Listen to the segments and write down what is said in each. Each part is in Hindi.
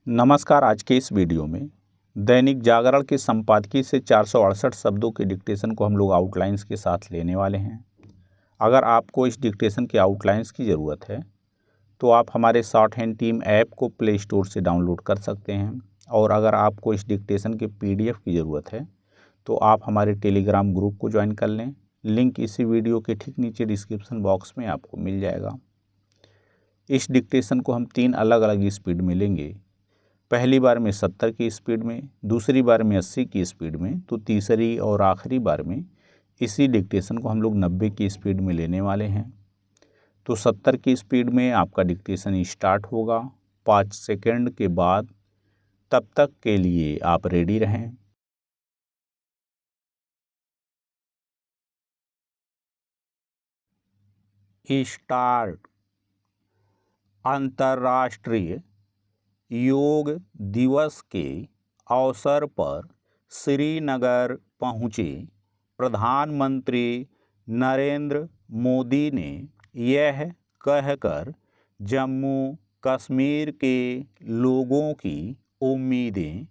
नमस्कार। आज के इस वीडियो में दैनिक जागरण के संपादकीय से 468 शब्दों के डिक्टेशन को हम लोग आउटलाइंस के साथ लेने वाले हैं। अगर आपको इस डिक्टेशन के आउटलाइंस की ज़रूरत है तो आप हमारे शॉर्ट हैंड टीम ऐप को प्ले स्टोर से डाउनलोड कर सकते हैं, और अगर आपको इस डिक्टेशन के PDF की ज़रूरत है तो आप हमारे टेलीग्राम ग्रुप को ज्वाइन कर लें। लिंक इसी वीडियो के ठीक नीचे डिस्क्रिप्शन बॉक्स में आपको मिल जाएगा। इस डिक्टेशन को हम 3 अलग अलग स्पीड में लेंगे। पहली बार में 70 की स्पीड में, दूसरी बार में 80 की स्पीड में, तो तीसरी और आखिरी बार में इसी डिक्टेशन को हम लोग 90 की स्पीड में लेने वाले हैं। तो 70 की स्पीड में आपका डिक्टेशन स्टार्ट होगा 5 सेकंड के बाद। तब तक के लिए आप रेडी रहें। स्टार्ट। अंतर्राष्ट्रीय योग दिवस के अवसर पर श्रीनगर पहुँचे प्रधानमंत्री नरेंद्र मोदी ने यह कहकर जम्मू कश्मीर के लोगों की उम्मीदें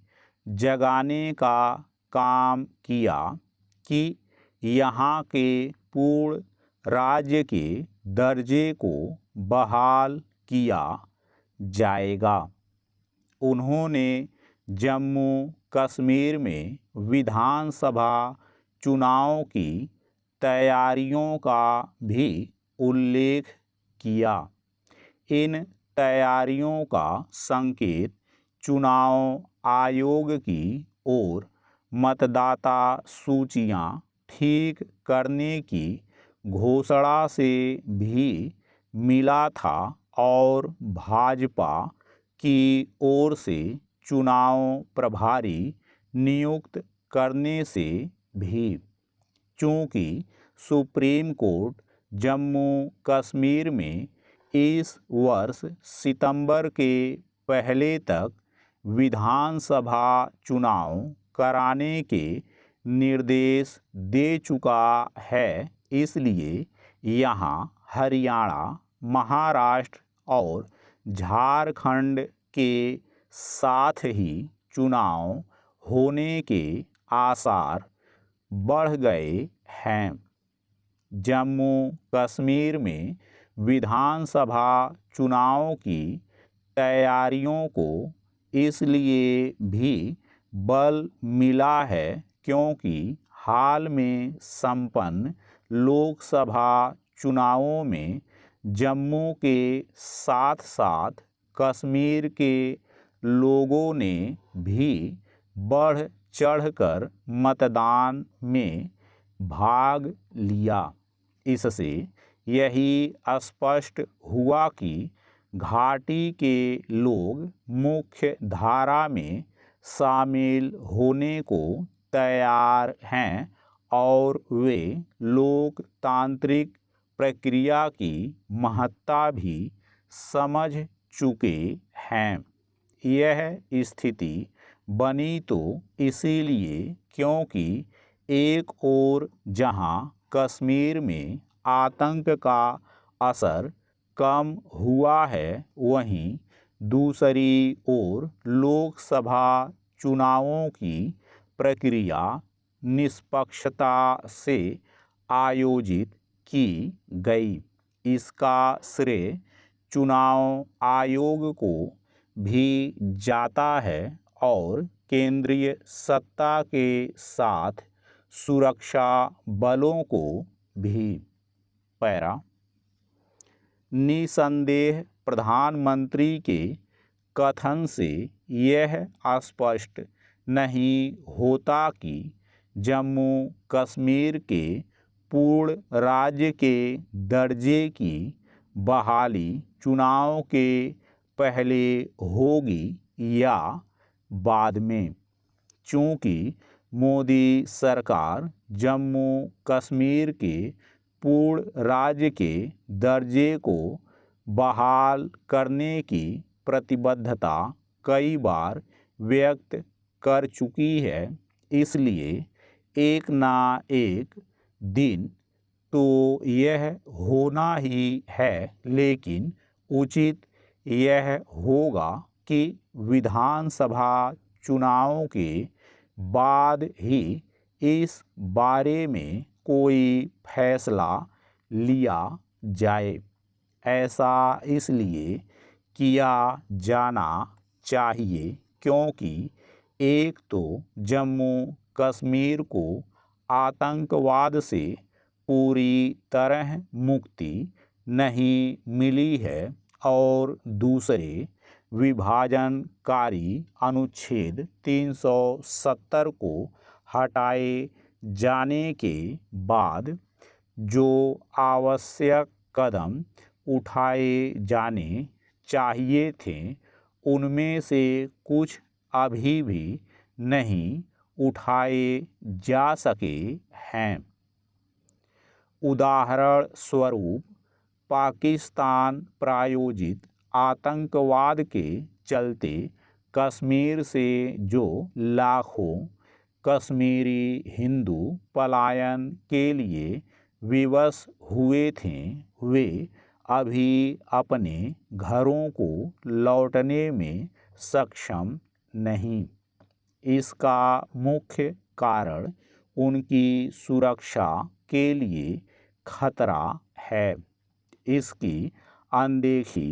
जगाने का काम किया कि यहाँ के पूर्ण राज्य के दर्जे को बहाल किया जाएगा। उन्होंने जम्मू कश्मीर में विधानसभा चुनाव की तैयारियों का भी उल्लेख किया। इन तैयारियों का संकेत चुनाव आयोग की ओर मतदाता सूचियां ठीक करने की घोषणा से भी मिला था, और भाजपा की ओर से चुनाव प्रभारी नियुक्त करने से भी। चूँकि सुप्रीम कोर्ट जम्मू कश्मीर में इस वर्ष सितंबर के पहले तक विधानसभा चुनाव कराने के निर्देश दे चुका है, इसलिए यहाँ हरियाणा, महाराष्ट्र और झारखंड के साथ ही चुनाव होने के आसार बढ़ गए हैं। जम्मू कश्मीर में विधानसभा चुनाव की तैयारियों को इसलिए भी बल मिला है क्योंकि हाल में संपन्न लोकसभा चुनावों में जम्मू के साथ साथ कश्मीर के लोगों ने भी बढ़ चढ़कर मतदान में भाग लिया। इससे यही स्पष्ट हुआ कि घाटी के लोग मुख्य धारा में शामिल होने को तैयार हैं, और वे लोकतांत्रिक प्रक्रिया की महत्ता भी समझ चुके हैं। यह स्थिति बनी तो इसीलिए क्योंकि एक ओर जहां कश्मीर में आतंक का असर कम हुआ है, वहीं दूसरी ओर लोकसभा चुनावों की प्रक्रिया निष्पक्षता से आयोजित की गई। इसका श्रेय चुनाव आयोग को भी जाता है और केंद्रीय सत्ता के साथ सुरक्षा बलों को भी। पैरा। निसंदेह प्रधानमंत्री के कथन से यह स्पष्ट नहीं होता कि जम्मू कश्मीर के पूर्ण राज्य के दर्जे की बहाली चुनाव के पहले होगी या बाद में। चूँकि मोदी सरकार जम्मू कश्मीर के पूर्ण राज्य के दर्जे को बहाल करने की प्रतिबद्धता कई बार व्यक्त कर चुकी है, इसलिए एक ना एक दिन तो यह होना ही है, लेकिन उचित यह होगा कि विधानसभा चुनावों के बाद ही इस बारे में कोई फैसला लिया जाए। ऐसा इसलिए किया जाना चाहिए क्योंकि एक तो जम्मू कश्मीर को आतंकवाद से पूरी तरह मुक्ति नहीं मिली है और दूसरे विभाजनकारी अनुच्छेद 370 को हटाए जाने के बाद जो आवश्यक कदम उठाए जाने चाहिए थे उनमें से कुछ अभी भी नहीं उठाए जा सके हैं। उदाहरण स्वरूप पाकिस्तान प्रायोजित आतंकवाद के चलते कश्मीर से जो लाखों कश्मीरी हिंदू पलायन के लिए विवश हुए थे वे अभी अपने घरों को लौटने में सक्षम नहीं। इसका मुख्य कारण उनकी सुरक्षा के लिए खतरा है। इसकी अनदेखी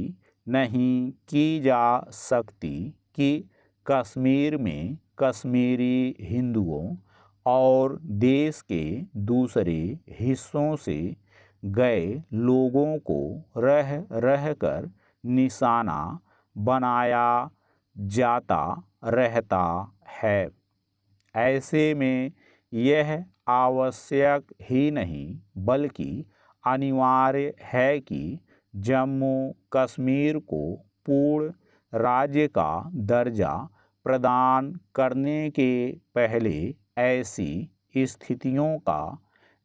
नहीं की जा सकती कि कश्मीर में कश्मीरी हिंदुओं और देश के दूसरे हिस्सों से गए लोगों को रह रहकर निशाना बनाया जाता रहता है। ऐसे में यह आवश्यक ही नहीं बल्कि अनिवार्य है कि जम्मू कश्मीर को पूर्ण राज्य का दर्जा प्रदान करने के पहले ऐसी स्थितियों का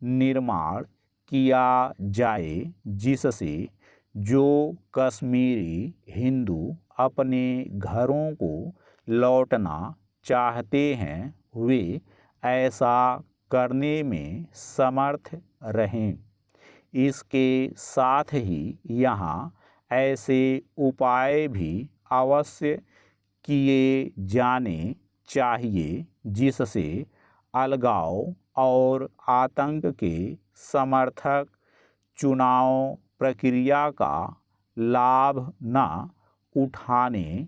निर्माण किया जाए जिससे जो कश्मीरी हिंदू अपने घरों को लौटना चाहते हैं वे ऐसा करने में समर्थ रहें। इसके साथ ही यहाँ ऐसे उपाय भी अवश्य किए जाने चाहिए जिससे अलगाव और आतंक के समर्थक चुनाव प्रक्रिया का लाभ न उठाने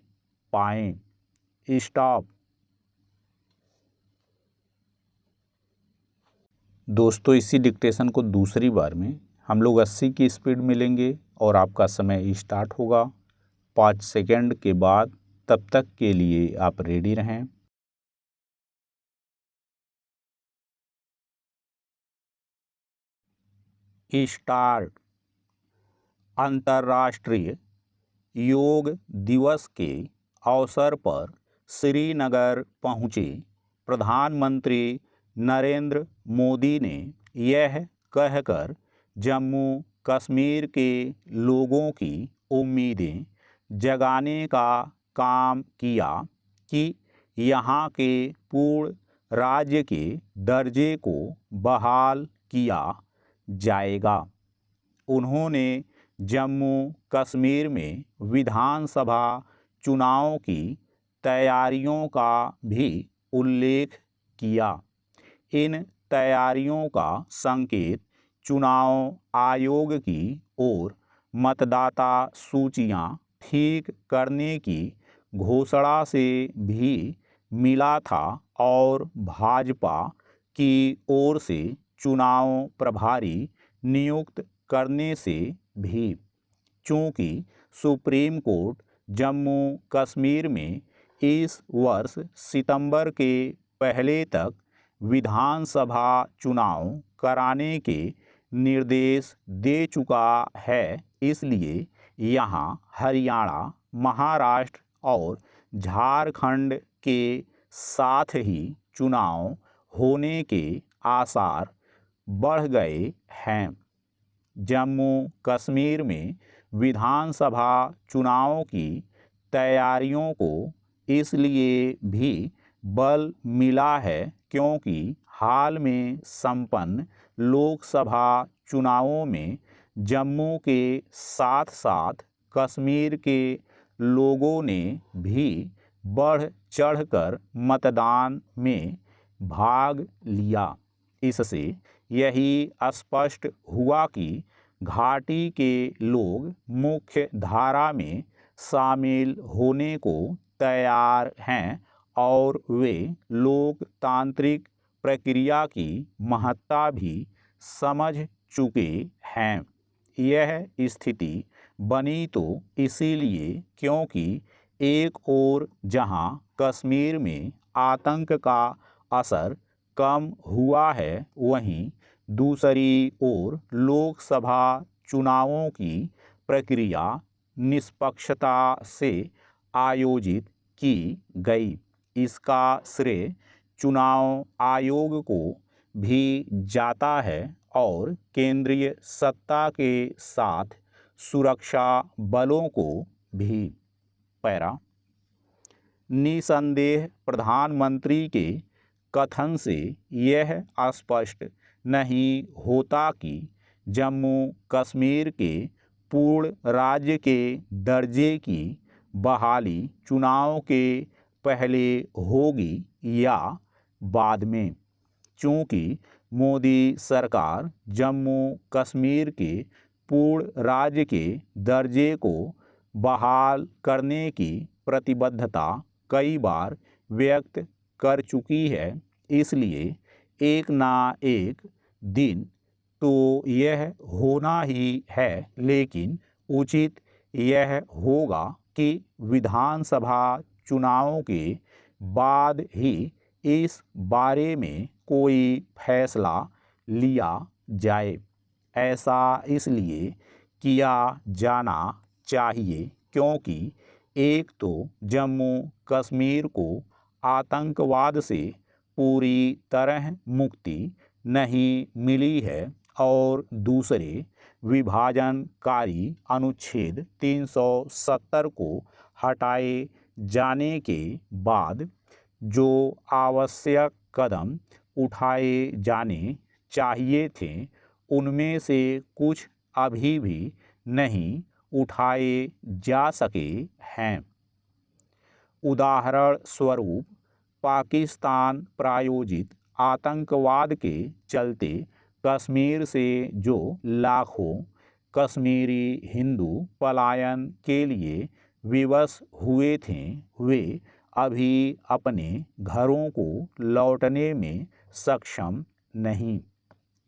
पाएं। स्टॉप। दोस्तों इसी डिक्टेशन को दूसरी बार में हम लोग 80 की स्पीड में लेंगे और आपका समय स्टार्ट होगा 5 सेकंड के बाद। तब तक के लिए आप रेडी रहें। स्टार्ट। अंतर्राष्ट्रीय योग दिवस के अवसर पर श्रीनगर पहुँचे प्रधानमंत्री नरेंद्र मोदी ने यह कहकर जम्मू कश्मीर के लोगों की उम्मीदें जगाने का काम किया कि यहाँ के पूर्ण राज्य के दर्जे को बहाल किया जाएगा। उन्होंने जम्मू कश्मीर में विधानसभा चुनावों की तैयारियों का भी उल्लेख किया। इन तैयारियों का संकेत चुनाव आयोग की ओर मतदाता सूचियां ठीक करने की घोषणा से भी मिला था और भाजपा की ओर से चुनाव प्रभारी नियुक्त करने से भी। चूँकि सुप्रीम कोर्ट जम्मू कश्मीर में इस वर्ष सितंबर के पहले तक विधानसभा चुनाव कराने के निर्देश दे चुका है, इसलिए यहाँ हरियाणा, महाराष्ट्र और झारखंड के साथ ही चुनाव होने के आसार बढ़ गए हैं। जम्मू कश्मीर में विधानसभा चुनावों की तैयारियों को इसलिए भी बल मिला है क्योंकि हाल में संपन्न लोकसभा चुनावों में जम्मू के साथ साथ कश्मीर के लोगों ने भी बढ़ चढ़कर मतदान में भाग लिया। इससे यही स्पष्ट हुआ कि घाटी के लोग मुख्य धारा में शामिल होने को तैयार हैं और वे लोकतांत्रिक प्रक्रिया की महत्ता भी समझ चुके हैं। यह स्थिति बनी तो इसीलिए क्योंकि एक ओर जहां कश्मीर में आतंक का असर कम हुआ है, वहीं दूसरी ओर लोकसभा चुनावों की प्रक्रिया निष्पक्षता से आयोजित की गई। इसका श्रेय चुनाव आयोग को भी जाता है और केंद्रीय सत्ता के साथ सुरक्षा बलों को भी। पैरा निसंदेह प्रधानमंत्री के कथन से यह स्पष्ट नहीं होता कि जम्मू कश्मीर के पूर्ण राज्य के दर्जे की बहाली चुनाव के पहले होगी या बाद में। चूँकि मोदी सरकार जम्मू कश्मीर के पूर्ण राज्य के दर्जे को बहाल करने की प्रतिबद्धता कई बार व्यक्त कर चुकी है, इसलिए एक ना एक दिन तो यह होना ही है। लेकिन उचित यह होगा कि विधानसभा चुनावों के बाद ही इस बारे में कोई फैसला लिया जाए। ऐसा इसलिए किया जाना चाहिए क्योंकि एक तो जम्मू कश्मीर को आतंकवाद से पूरी तरह मुक्ति नहीं मिली है और दूसरे विभाजनकारी अनुच्छेद 370 को हटाए जाने के बाद जो आवश्यक कदम उठाए जाने चाहिए थे, उनमें से कुछ अभी भी नहीं उठाए जा सके हैं। उदाहरण स्वरूप, पाकिस्तान प्रायोजित आतंकवाद के चलते कश्मीर से जो लाखों कश्मीरी हिंदू पलायन के लिए विवश हुए थे, वे अभी अपने घरों को लौटने में सक्षम नहीं।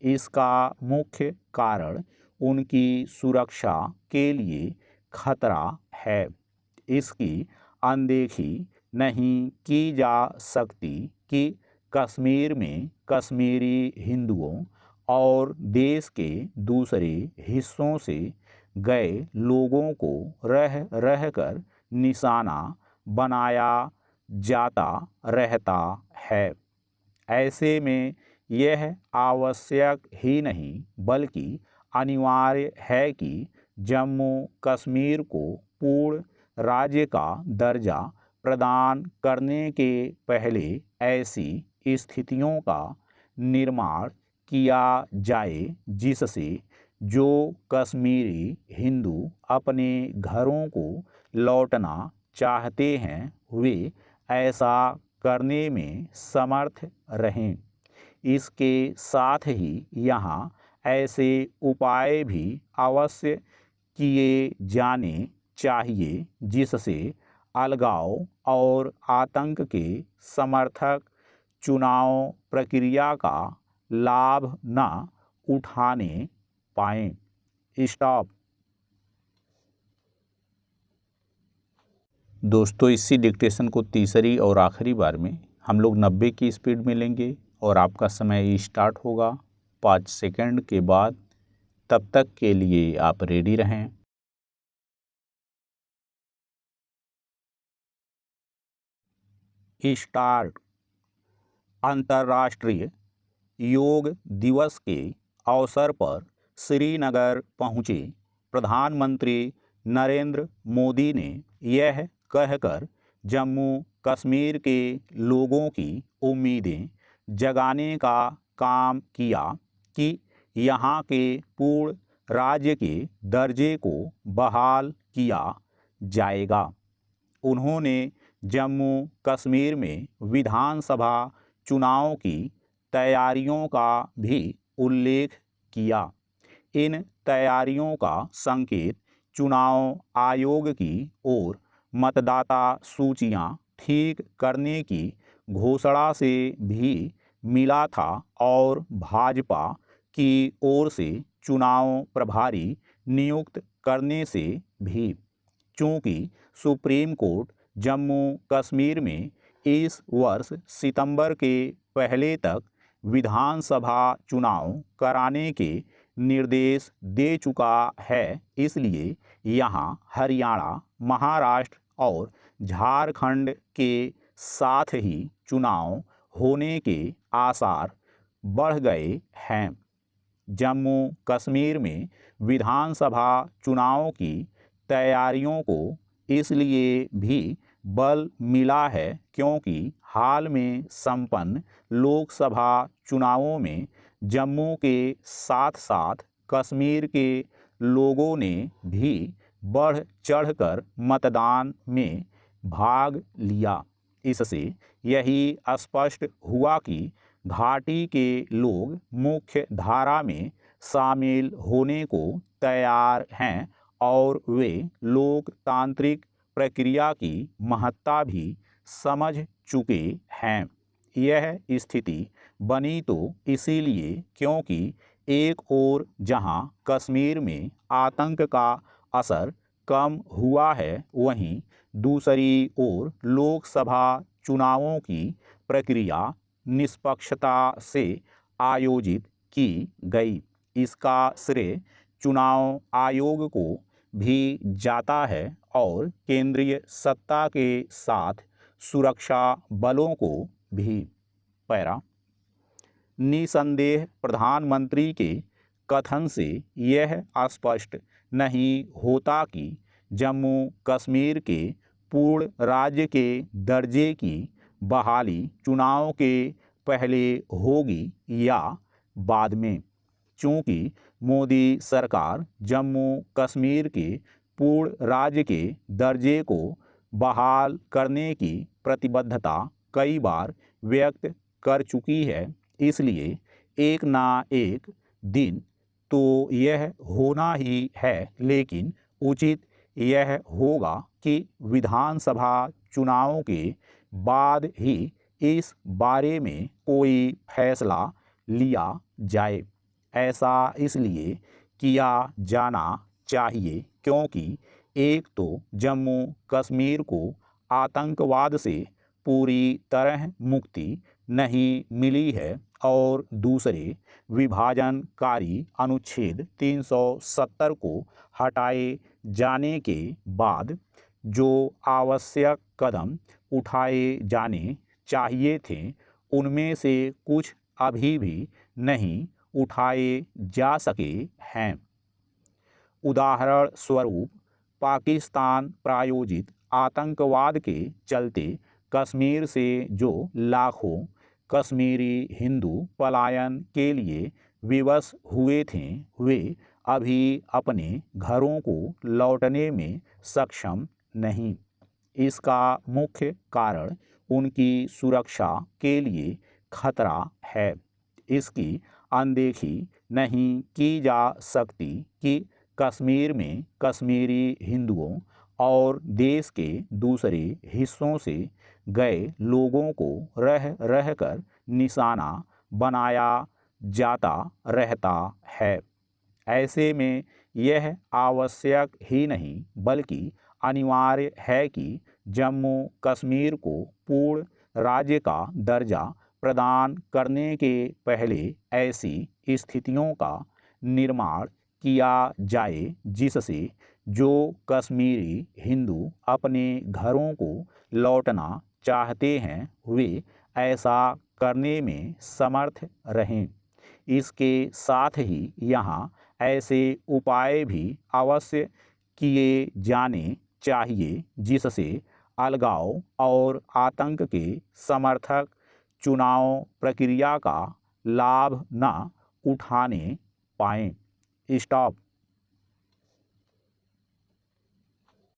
इसका मुख्य कारण उनकी सुरक्षा के लिए खतरा है। इसकी अनदेखी नहीं की जा सकती कि कश्मीर में कश्मीरी हिंदुओं और देश के दूसरे हिस्सों से गए लोगों को रह रहकर निशाना बनाया जाता रहता है। ऐसे में यह आवश्यक ही नहीं बल्कि अनिवार्य है कि जम्मू कश्मीर को पूर्ण राज्य का दर्जा प्रदान करने के पहले ऐसी स्थितियों का निर्माण किया जाए जिससे जो कश्मीरी हिंदू अपने घरों को लौटना चाहते हैं, वे ऐसा करने में समर्थ रहें। इसके साथ ही यहाँ ऐसे उपाय भी अवश्य किए जाने चाहिए जिससे अलगाव और आतंक के समर्थक चुनाव प्रक्रिया का लाभ न उठाने पाएं। स्टॉप। दोस्तों, इसी डिक्टेशन को तीसरी और आखिरी बार में हम लोग 90 की स्पीड में लेंगे और आपका समय स्टार्ट होगा 5 सेकंड के बाद। तब तक के लिए आप रेडी रहें। स्टार्ट। अंतर्राष्ट्रीय योग दिवस के अवसर पर श्रीनगर पहुँचे प्रधानमंत्री नरेंद्र मोदी ने यह कहकर जम्मू कश्मीर के लोगों की उम्मीदें जगाने का काम किया कि यहाँ के पूर्ण राज्य के दर्जे को बहाल किया जाएगा। उन्होंने जम्मू कश्मीर में विधानसभा चुनाव की तैयारियों का भी उल्लेख किया। इन तैयारियों का संकेत चुनाव आयोग की ओर मतदाता सूचियां ठीक करने की घोषणा से भी मिला था और भाजपा की ओर से चुनाव प्रभारी नियुक्त करने से भी। चूँकि सुप्रीम कोर्ट जम्मू कश्मीर में इस वर्ष सितंबर के पहले तक विधानसभा चुनाव कराने के निर्देश दे चुका है, इसलिए यहाँ हरियाणा, महाराष्ट्र और झारखंड के साथ ही चुनाव होने के आसार बढ़ गए हैं। जम्मू कश्मीर में विधानसभा चुनाव की तैयारियों को इसलिए भी बल मिला है क्योंकि हाल में संपन्न लोकसभा चुनावों में जम्मू के साथ साथ कश्मीर के लोगों ने भी बढ़ चढ़कर मतदान में भाग लिया। इससे यही स्पष्ट हुआ कि घाटी के लोग मुख्य धारा में शामिल होने को तैयार हैं और वे लोकतांत्रिक प्रक्रिया की महत्ता भी समझ चुके हैं। यह स्थिति बनी तो इसीलिए क्योंकि एक ओर जहां कश्मीर में आतंक का असर कम हुआ है, वहीं दूसरी ओर लोकसभा चुनावों की प्रक्रिया निष्पक्षता से आयोजित की गई। इसका श्रेय चुनाव आयोग को भी जाता है और केंद्रीय सत्ता के साथ सुरक्षा बलों को भी। पैरा निसंदेह प्रधानमंत्री के कथन से यह स्पष्ट नहीं होता कि जम्मू कश्मीर के पूर्ण राज्य के दर्जे की बहाली चुनाव के पहले होगी या बाद में। चूँकि मोदी सरकार जम्मू कश्मीर के पूर्ण राज्य के दर्जे को बहाल करने की प्रतिबद्धता कई बार व्यक्त कर चुकी है, इसलिए एक ना एक दिन तो यह होना ही है। लेकिन उचित यह होगा कि विधानसभा चुनावों के बाद ही इस बारे में कोई फैसला लिया जाए। ऐसा इसलिए किया जाना चाहिए क्योंकि एक तो जम्मू कश्मीर को आतंकवाद से पूरी तरह मुक्ति नहीं मिली है और दूसरे विभाजनकारी अनुच्छेद 370 को हटाए जाने के बाद जो आवश्यक कदम उठाए जाने चाहिए थे, उनमें से कुछ अभी भी नहीं उठाए जा सके हैं। उदाहरण स्वरूप, पाकिस्तान प्रायोजित आतंकवाद के चलते कश्मीर से जो लाखों कश्मीरी हिंदू पलायन के लिए विवश हुए थे, वे अभी अपने घरों को लौटने में सक्षम नहीं। इसका मुख्य कारण उनकी सुरक्षा के लिए खतरा है। इसकी अनदेखी नहीं की जा सकती कि कश्मीर में कश्मीरी हिंदुओं और देश के दूसरे हिस्सों से गए लोगों को रह रहकर निशाना बनाया जाता रहता है। ऐसे में यह आवश्यक ही नहीं बल्कि अनिवार्य है कि जम्मू कश्मीर को पूर्ण राज्य का दर्जा प्रदान करने के पहले ऐसी स्थितियों का निर्माण किया जाए जिससे जो कश्मीरी हिंदू अपने घरों को लौटना चाहते हैं, वे ऐसा करने में समर्थ रहें। इसके साथ ही यहाँ ऐसे उपाय भी अवश्य किए जाने चाहिए जिससे अलगाव और आतंक के समर्थक चुनाव प्रक्रिया का लाभ न उठाने पाएं। स्टॉप।